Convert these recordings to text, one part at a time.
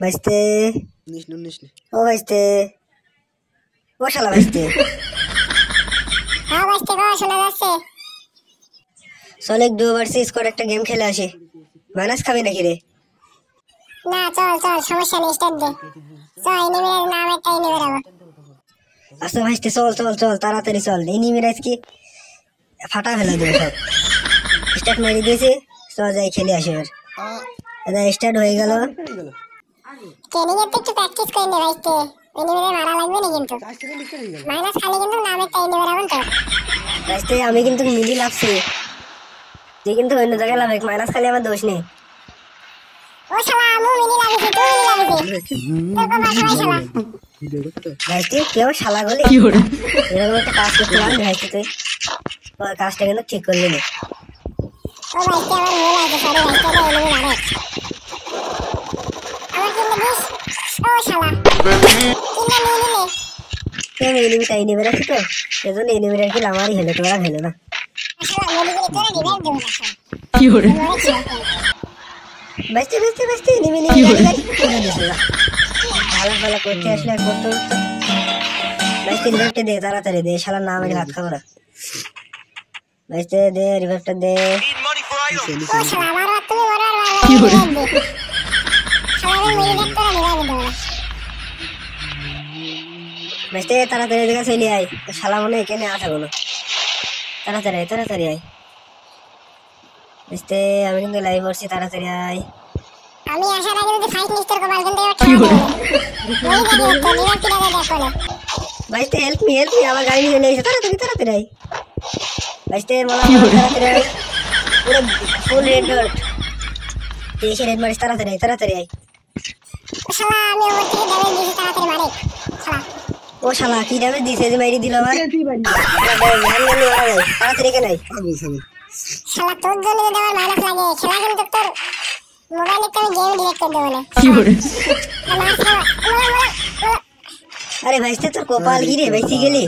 ভাইস্তে ও ভাইস্তে ও শালা ভাইস্তে হ্যাঁ ভাইস্তে গো শোনা যাচ্ছে। চল এক 2 ভার্সেস স্কোয়াড একটা গেম খেলে আসি। মাইনাস খাবি নাকি রে? না চল চল সমস্যা নেই স্টার্ট দে। চল এনিমির নাম একটা এনিমি রাখো। আচ্ছা ভাইস্তে চল চল চল তাড়াতাড়ি চল, এনিমির আজকে ফাটা ফেলে দেবে সব। স্টার্ট মারি দিয়েছে, চল যাই খেলে আসি। এবার স্টার্ট হয়ে গেল। ট্রেনিং এর তো একটু প্র্যাকটিস করে নে ভাইস্তে, এনিমিরে মারা লাগবে না কিন্তু। মাইনাস খালি কিন্তু নাম একটা এনিমি রাখুন তো। ভাইস্তে আমি কিন্তু মিলি লাগছি, তুই কিন্তু অন্য জায়গায় লাভ। মাইনাস খালি আমার দোষ নেই। ও শালা আমু মিনি লাগিছে, তুই মিনি লাগিছে তোর কো ভাষা শালা। ভাইস্তে তুই আমার শালা গলি এরকম একটা কাজ করতে পারবি ভাইস্তে? তুই তোর কাজটা কিন্তু ঠিক করলি না। ও ভাইস্তে আমার ভুল আছে, সরি ভাইস্তে এটা এনিমি মারে আমার কিন্তু দিস। ও শালা কিনা নিয়ে নিলে তুই আমি এনিমি তাই নেবে রাখি তো, সেজন্য এনিমির আর কি আমারই হলো, তোরা হলো না। শালা বলি করে তোরা রিভাইভ দেব না শালা। কি হরে ভাইস্তে ভাইস্তে ভাইস্তে এনিমি গাড়ি করে দিছে না। ভালো ভালো করতে আসলে আর করতে হতো। ভাইস্তে রিভাইভটা দে, তাড়াতাড়ি দে, শালা না মেরে ভাত খাবো না। ভাইস্তে দে রিভাইভটা দে। ও শালা আমার বাদ তুমি বড় আর রিভাইভ দে শালা আমি মিনি দেখ তোরা রিভাইভ দেব না। ভাইস্তে তাড়াতাড়ি দেখা চলে আয়, শালা মনে এখানে আসা কোনো। তাড়াতাড়ি আয়, তাড়াতাড়ি আয় ভাইস্তে, আমি কিন্তু লাইভ করছি, তাড়াতাড়ি আয়। আমি আসার আগে যদি ফাইট নিস তোর কপাল কিন্তু এবার ঠাড়া দেব। ওই দেখি তো রিভাইভ কিনা দে দেখো না। ভাইস্তে হেল্প মি আমার গাড়ি নিয়ে চলে এসে, তাড়াতাড়ি তাড়াতাড়ি আয়। ভাইস্তে মালা তাড়াতাড়ি আয়, পুরো ফুল রেড ডট এসে রেড মারিস, তাড়াতাড়ি আয়, তাড়াতাড়ি আয়। ও শালা আমি ওর থেকে ড্যামেজ দিছি তাড়াতাড়ি মারে শালা। ও শালা কি ড্যামেজ দিছে যে মাইরি দিল আমার। তাড়াতাড়ি কেন আয়। শালা তোর জন্য যদি আমার মাইনাস লাগে খেলা কিন্তু তোর মোবাইলে তো আমি গেম ডিলিট করে দেব না। কি হরে আমার শালা আরে ভাইস্তে তোর কপাল কি রে, ভাইস্তে গেলি।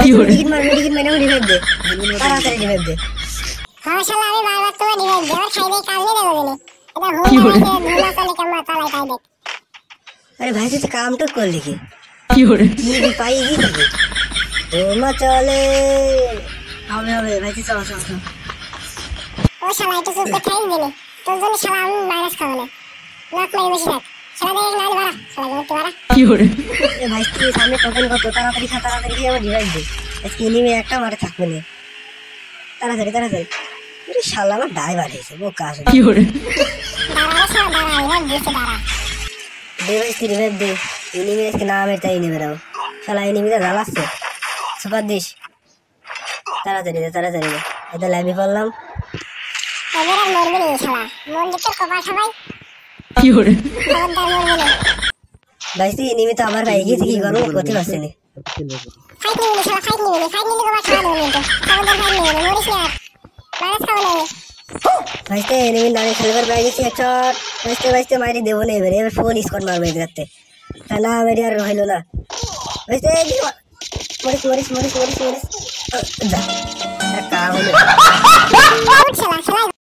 কি হরে টিকিট মার, টিকিট মেরে রিভাইভ দে, তাড়াতাড়ি রিভাইভ দে। হ্যাঁ শালা আমি বারবার তোমার রিভাইভ দেব আর খাই দেই কাজ নেই দেব দিনে। এটা হোম কি বলে? ধুলা চলে কেমন তালাই খাই দেখ। আরে ভাইস্তে তুই কাম তো করলি কি? কি হরে কি পাই গেছি তোমা চলে হবে হবে ভাইস্তে, চল চল চল। ও শালা একটু চুপ করে খাই দিলে তোর জন্য শালা আমি মাইনাস খাবো না। নাক মেরে বেশি রাখ শালা দেখ নালে বাড়া শালা জমতে বাড়া। কি হরে আরে ভাইস্তে সামনে টোকেন কত, তাড়াতাড়ি খা, তাড়াতাড়ি খেয়ে আমার রিভাইভ দে। আজকে এনিমি একটা মারে থাকবে না, তাড়াতাড়ি তাড়াতাড়ি। আরে শালা আমার ড্রাইভার হয়েছে বোকা আসলে। কি হরে দাঁড়া রে শালা দাঁড়া রিভাইভ দিছে দাঁড়া। দে ভাইস্তে রিভাইভ দে, এনিমি আজকে না মেরে তাই নেবে দাও। শালা এনিমিটা জ্বালাচ্ছে, সুপার দিস, তাড়াতাড়ি দে তাড়াতাড়ি দে। এটা লাইভে পড়লাম। এবার আর মরবি না শালা মন দিতে কপাল সবাই কি হরে খবরদার মরবি না। ভাইস্তে এনিমি তো আবার ভাই গেছে, কি করবো করতে পারছে না। ফাইট নিবি শালা ফাইট নিবি ফাইট নিলে কপাল খাওয়া দেবো কিন্তু খবরদার ফাইট নিবি মরিস না মাইনাস খাবো না। ভাইস্তে এনিমির নামে খেলবার পেয়ে গেছি একটা। ভাইস্তে ভাইস্তে মারি দেবো না, এবারে এবার ফুল স্কোর মারবো এই রাতে, তা না মেরে আর হইলো না। ভাইস্তে মরিস মরিস মরিস মরিস মরিস যা কাম হলো। শালা শালা